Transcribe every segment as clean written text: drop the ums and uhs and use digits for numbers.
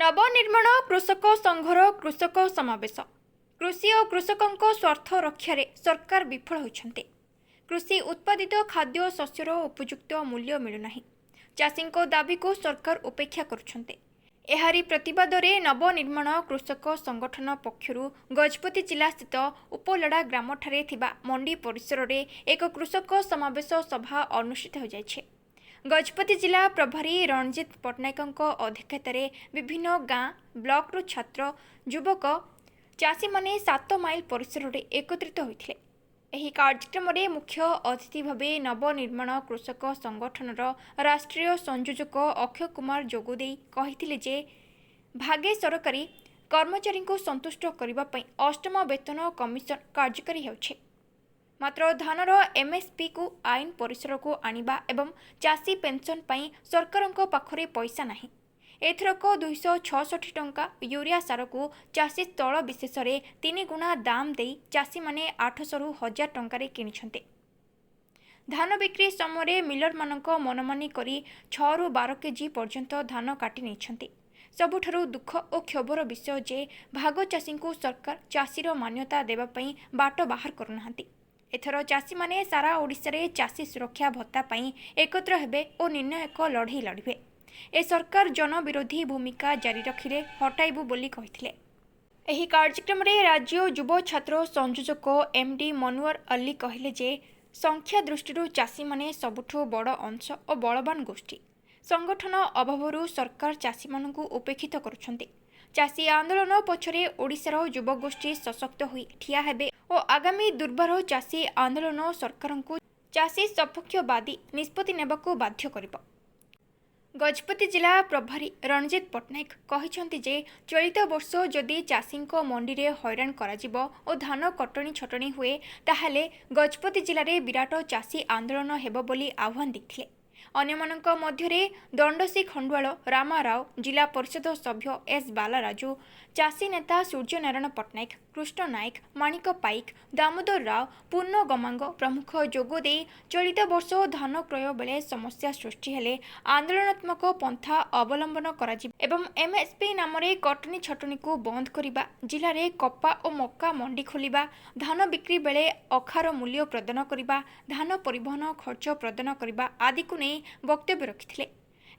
नवनिर्माण कृषक संघर कृषक समावेश कृषि और कृषकों स्वार्थ रक्षा सरकार विफल होती। कृषि उत्पादित खाद्य शस्यर उपयुक्त मूल्य मिलूना। चाषी दाबी को सरकार उपेक्षा करुछन्ते। एहारी प्रतिवाद में नवनिर्माण कृषक संगठन पक्षर गजपति जिला स्थित उपलड़ा ग्राम ठारे थिबा मंडी परिसर में एक कृषक समावेश सभा अनुष्ठित हो जाइछे। गजपति जिला प्रभारी रणजित पट्टनायक अध्यक्षतार विभिन्न गाँ ब्लॉक छात्र युवक चाषी माने 7 माइल परिसर में एकत्रित होते। ଏହି କାର୍ଯ୍ୟକ୍ରମରେ ମୁଖ୍ୟ ଅତିଥି ଭାବେ ନବନିର୍ମାଣ କୃଷକ ସଂଗଠନର ରାଷ୍ଟ୍ରୀୟ ସଂଯୋଜକ ଅକ୍ଷୟ କୁମାର ଯୋଗଦେଇ କହିଥିଲେ ଯେ ଭାଗେ ସରକାରୀ କର୍ମଚାରୀଙ୍କୁ ସନ୍ତୁଷ୍ଟ କରିବା ପାଇଁ ଅଷ୍ଟମ ବେତନ କମିଶନ କାର୍ଯ୍ୟକାରୀ ହେଉଛି। ମାତ୍ର ଧାନର ଏମ୍ଏସ୍ପି କୁ ଆଇନ ପରିସରକୁ ଆଣିବା ଏବଂ ଚାଷୀ ପେନ୍ସନ୍ ପାଇଁ ସରକାରଙ୍କ ପାଖରେ ପଇସା ନାହିଁ। एथरक 266 टंका यूरिया सार को चाषी स्थल विशेष 3 गुणा दाम दे चाषी माने 800 रु 1000 टंका किनिछन्ते। धान बिक्री समय मिलर मानक मनमानी करी 6 रु 12 केजी पर्यंत धान काटी नहीं। सबुठारु दुख और क्षोभर विषय जे भाग चाषी को सरकार चाषीर मान्यता देवाई बाट बाहर करुनाहांती। एथर चाषी माने सारा ओडिशा रे चाषी सुरक्षा भत्ता पाई एकत्र हेबे और निर्णायक लड़े लड़िबे। ए सरकार जनविरोधी भूमिका जारी रखिले हटाइबु बोली कहिथिले। एही कार्यक्रम रे राज्य युव छात्र संयोजक एमडी मनोवर अली कहले जे संख्या दृष्टि चाषी माने सबुठु बड़ अंश और बलवान गोष्ठी। संगठन अभावरु सरकार चाषी मानकु उपेक्षित करुछन्ते। चाषी आंदोलन पछरे ओडिशार युव गोष्ठी सशक्त होई ठिया हेबे और आगामी दुर्बार चाषी आंदोलन सरकारंकु चाषी सपक्षवादी निष्पत्ति नेबाकु बाध्य करिबो। गजपति जिला प्रभारी रणजित पट्टनायक कहते जे चलित वर्ष जदि चाषी मंडी में हैरान और धान कटणी छटणी हुए ताहले गजपति जिले में विराट चाषी आंदोलन हेबो बोली आह्वान देथिले। अन्यमानक मध्यरे दंडसी खंडुआल रामा राव, जिला परिषद सभ्य एस बालाराजू, चाषी नेता सूर्यनारायण पट्टनायक, कृष्ण नायक, माणिक पाइक, दामोदर राव, पूर्ण गमांग प्रमुख जोगदे चलित वर्ष धान क्रय बेले समस्या सृष्टि हेले आंदोलनात्मक पंथा अवलंबन एवं एमएसपी नाम कटनी छटनी को बंद करने, जिले में कपा और मक्का मंडी खोलिबा, धान बिक्री बेले अखार मूल्य प्रदान करने, धान परिवहन खर्च प्रदान करने आदि को नहीं वक्तव्य रखिथिले।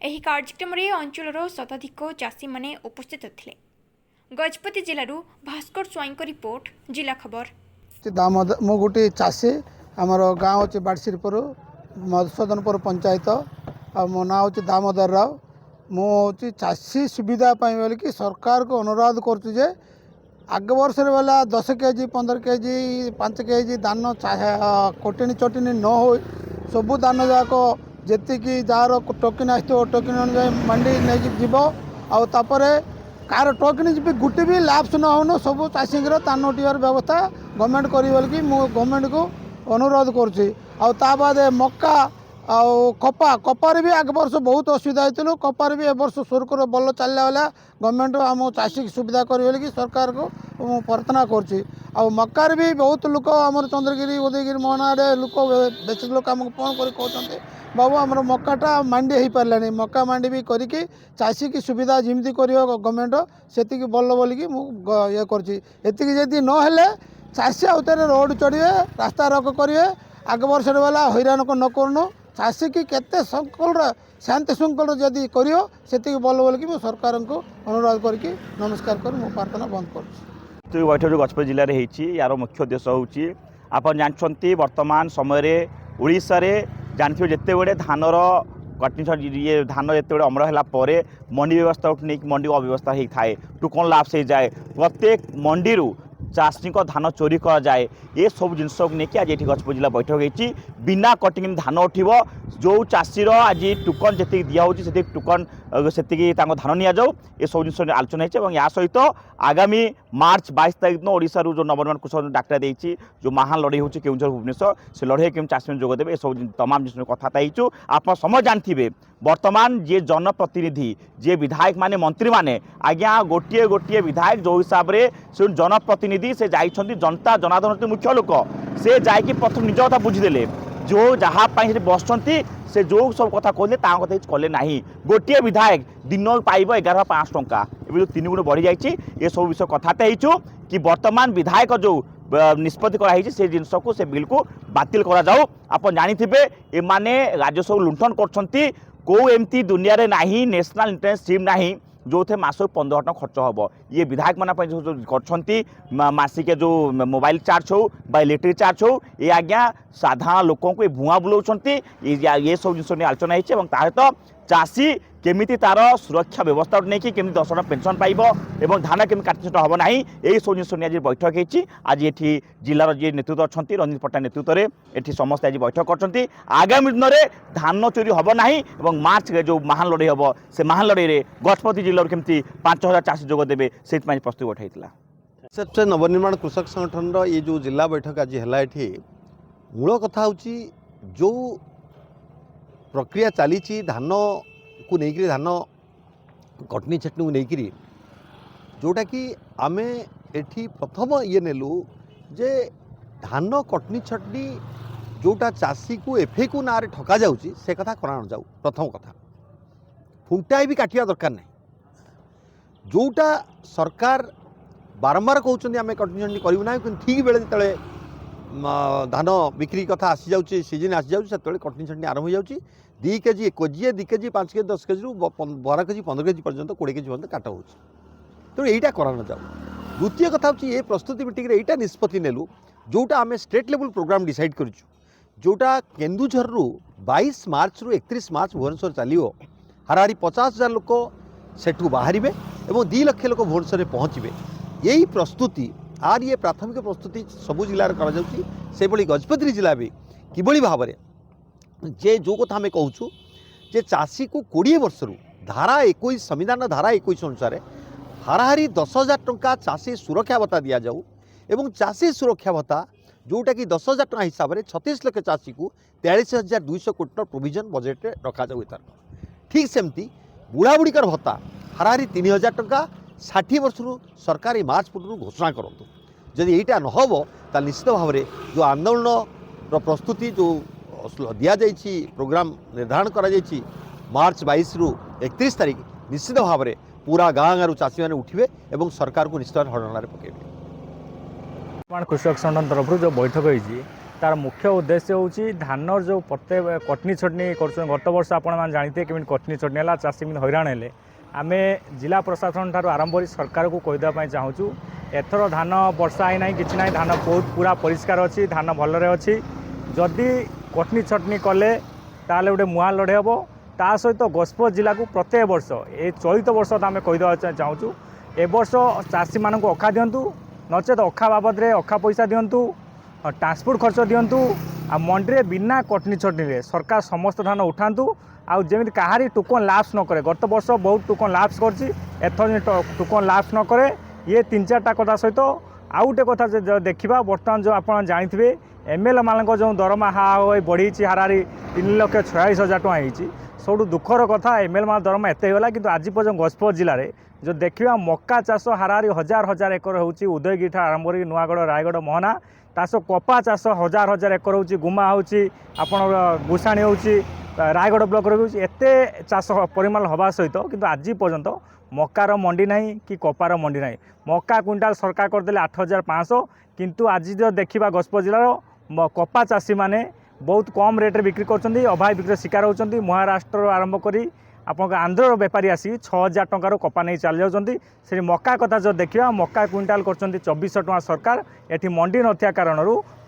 एही कार्यक्रम रे अंचलर शताधिक चाषी माने उपस्थित थिले। गजपति जिलारू भास्कर स्वाईंक रिपोर्ट, जिला खबर। मु गोटे चाषी आमर गाँव हूँ बाड़सीपुर मधुसूदनपुर पंचायत आ मो ना हूँ दामोदर राव। मुझे चाषी सुविधा बोल कि सरकार को अनुरोध करुचे आग वर्ष वाला 10 केजी 15 केजी 5 केजी धान कटनी चटनी न हो सबू धान जाक जी जार टोकन आसो टोकन अनुसार मंडी नहीं जीव आपर कार टोकन जी गोटे भी लाप्स न हो सब चाषी धान टीआर व्यवस्था गवर्नमेंट करी कि गवर्नमेंट को अनुरोध करुँची। बाद मक्का कपा कपार भी आग वर्ष बहुत असुविधा होती। कपार भी ए वर्ष सुरखुर भल चलला वाला गवर्नमेंट आम चाषी की सुविधा करी कि सरकार को प्रार्थना करुँची। मक्कार भी बहुत लोक आम चंद्रगिरी उदयगिरी मोहनाड़े लोक बेसिक लोक आमको फोन कर कहते बाबू आम मक्काटा मंडी हो पारानी मक्का मंडी भी करके चाषी की सुविधा जमी कर गवर्नमेंट से भल बोलिकी ये करती नहेले चाषी आउे रोड चढ़े रास्ता रोक करेंगे आग वर्ष वाला हैरान को न करूँ चाषी की केते संकुल शांति श्रृंखल जदि कर भल बोलिकी मुझे सरकार को अनुरोध करके नमस्कार कर प्रार्थना बंद कर। बैठक जो गजपति जिले में होती यार मुख्य उद्देश्य हूँ आप जानते वर्तमान समय ओडिशा रे जानते जिते बड़े धानर कटनी ये धान जिते अमल है मंडी व्यवस्था नहीं मंडी अव्यवस्था होता है टोकन लाप्स हो जाए प्रत्येक मंडी चाषी धान चोरी कर जाए ये सब जिनस को लेकिन आज ये गजपति जिला बैठक होती बिना कटिंग धान उठव जो चाषीर आज टोकन जी दिखाई टोकन से धान नि जाऊ ये सब जिन आलोचना होती। या सहित आगामी मार्च 22 तारीख दिन ओडिशा जो नवनिर्माण कृषक डाक्टर देती जो महान लड़े हो केउंझर भुवनेश्वर से लड़े केम चाषी में जोगदेवे ये सब तमाम जिन कथा हो आप समय जानते वर्तमान जे जनप्रतिनिधि जे विधायक माने मंत्री माने आज्ञा गोटे गोटे विधायक जो हिसाब से जनप्रतिनिधि से जाइछन्ति जनता जनार्दन मुख्य लोक से जाकि प्रथम निज कथा बुझीदेले जो जहाँ बसुँच से जो सब कथा कहले कथा कले ना गोटे विधायक दिन पाइब 11,500 टंका एवं जो 3 गुण बढ़ी जाइए ये सब विषय कथाते हो कि वर्तमान विधायक जो निष्पत्ति कराई से जिनस को से बिल को बातिल करा जाऊ। आप जानी एमाने राजस्व लुंठन कर कौ एमती दुनिया रे नाही नेशनल इंटरनेट सिम नाही जो थे मास 15 टका खर्च हम ये विधायक मान करसिक जो मोबाइल चार्ज हो बा इलेक्ट्रिक चार्ज हो ये आज्ञा साधारण लोक को भुआ बुलाऊँ ये सब जिन आलोचना होती तो चाषी केमिति तार सुरक्षा व्यवस्था नहीं कि 10 टका पेंशन पाइब एवं धान केमी काटछट हम ना यही सब जिन आज बैठक होती आज ये जिलार जी नेतृत्व अच्छा रंजित पट्टा नेतृत्व में ये समस्त आज बैठक कर आगामी दिन में धान चोरी हम ना मार्च जो महान लड़ई हम से महान लड़ई में गजपति जिलार केमती 5,000 चाषी जोगदेवे से प्रस्तुति उठाई सबसे नवनिर्माण कृषक संगठन ये जो जिला बैठक आज है मूल कथा हूँ जो प्रक्रिया चली धान को लेकर धान कटनी छटनी को लेकर जोटा कि आमे एठी प्रथम ये नेलु जे धान कटनी छटनी जोटा चाषी को एफए को ना ठका जाउची से कथा करा न जाऊ। प्रथम कथा फुंटाई भी काटिया दरकार नहीं जोटा सरकार बारंबार कहते आम कटनी छटनी करूँ ना कि ठीक बेले जो धान बिक्री कथा आसी जाऊँगी सीजन आसी जाऊँगी से कटनी छटनी आरंभ हो जाऊँगी 2 KG 1 KG 2 KG 5 KG 10 KG 12 KG 15 KG पर्यंत 20 केजी पर्यंत काट हो तेणु यहीटा करा न जाऊ। द्वितीय कथा हूँ ये प्रस्तुति मीटिंग यहीटा निष्पत्ति नेलु जोटा आम स्टेट लेवल प्रोग्राम डिसाइड करूँ जोटा केन्दुझर 22 मार्च रु 31 मार्च भुवनेश्वर चलो हाराहारी 50,000 लोक सेठू बाहर और 2 लाख लोक भुवनेश्वर में पहुँचे यही प्रस्तुति आर ये प्राथमिक प्रस्तुति सबू जिले में गजपति जिला भी किभली भाव में जे जो कथा आम कहूँ जे चाषी को 20 वर्ष धारा 21 संविधान धारा 21 अनुसार हाराहारी 10,000 टंका चाषी सुरक्षा भत्ता दि जाऊ एवं चाषी सुरक्षा भत्ता जोटा कि 10,000 टंका हिसाब से 36 लाख चाषी को 43,200 कोटी प्रोविजन बजेट रखा जाऊ। ठीक सेमती बुढ़ा बुढ़ीकर भत्ता हाराहारी 3,000 टंका 60 वर्ष सरकार मार्च पूर्व घोषणा करूँ जदि यहीटा नहब तो निश्चित भाव में जो आंदोलन प्रस्तुति जो दिया जाइए प्रोग्राम निर्धारण करा जाइए मार्च 22 रु 31 तारीख निश्चित भाव में पूरा गाँ गाँव चाषी मैंने उठे और सरकार को निश्चित हड़नार पकेबे। कृषक संगठन तरफ जो बैठक होती तार मुख्य उद्देश्य हूँ धान जो प्रत्येक कटनी छटनी कर गत वर्ष आपने जानते कि कटनी छटनी है चाषी मैंने हैरान है आम जिला प्रशासन ठार आरंभ कर सरकार को कहीदेवाई चाहूँ एथर धान वर्षा ही ना कि ना धान बहुत पूरा परिष्कार अच्छी धान भलरे अच्छी जदि कटनी छटनी कले ताले गोटे मुआ लड़े हम ता सहित गजपत जिला को प्रत्येक वर्ष ये चलित वर्ष आम कहीदेवा चाहूँ ए वर्ष चाषी मानक अखा दिंतु नचेत अखा बाबद अखा पैसा दिंतु ट्रांसपोर्ट खर्च दिंतु आ मंडी बिना कटनी छटनी सरकार समस्त धान उठातु आमि कहारी टोकन लाप्स न करे गत वर्ष बहुत टोकन लाप्स कर टोकन लाप्स न करे ये 3-4टा कथा सहित आउ गोटे कथा देखा बर्तमान जो आप जानते एमएलए मान जो दरमा बढ़ी हाराहारी 3,46,000 टଙ୍କା होती सब दुखर कथा एमएलए मान दरमा एत होगा कि आज पर्यटन गजपत जिले में जो देखा मक्का चाष हाराहारी 1,000 एकर होची उदयगिरी ठार आरंभ कर नुआगढ़ रायगढ़ मोहना तास कपा चाष 1,000 एकर होची गुमा होची आपण गुसाणी होची रायगढ़ ब्लॉक रे एते चाष परिमाण हवा सहित किंतु आज पर्यंत मक्कार मंडी ना कि कपार मंडी ना मक्का क्विंटाल सरकार करदे 8,500 किंतु आज जो देखा गजपत जिलार कपा चाषी मैंने बहुत कम रेट बिक्री कर अभाव बिक्री शिकार होती महाराष्ट्र आरंभ करी आपन आंध्र बेपारी आसी 6,000 टंकार कपा नहीं चली जाऊँगी से मक्का कथा जो देखा मक्का क्विंटाल कर 2,400 टଙ୍କା सरकार एटी मंडी नथिया कारण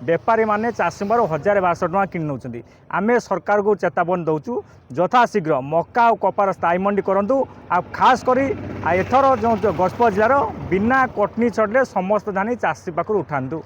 बेपारी मैंने चाषी 1,012 टଙ୍କା किणी नौकरी आम सरकार को चेतावनी दौचु यथाशीघ्र मक्का और कपार स्थायी मंडी करूँ आ खास करी एथर जो गजपत जिलार बिना कटनी छड़े समस्त धानी चाषी पाखु उठातु।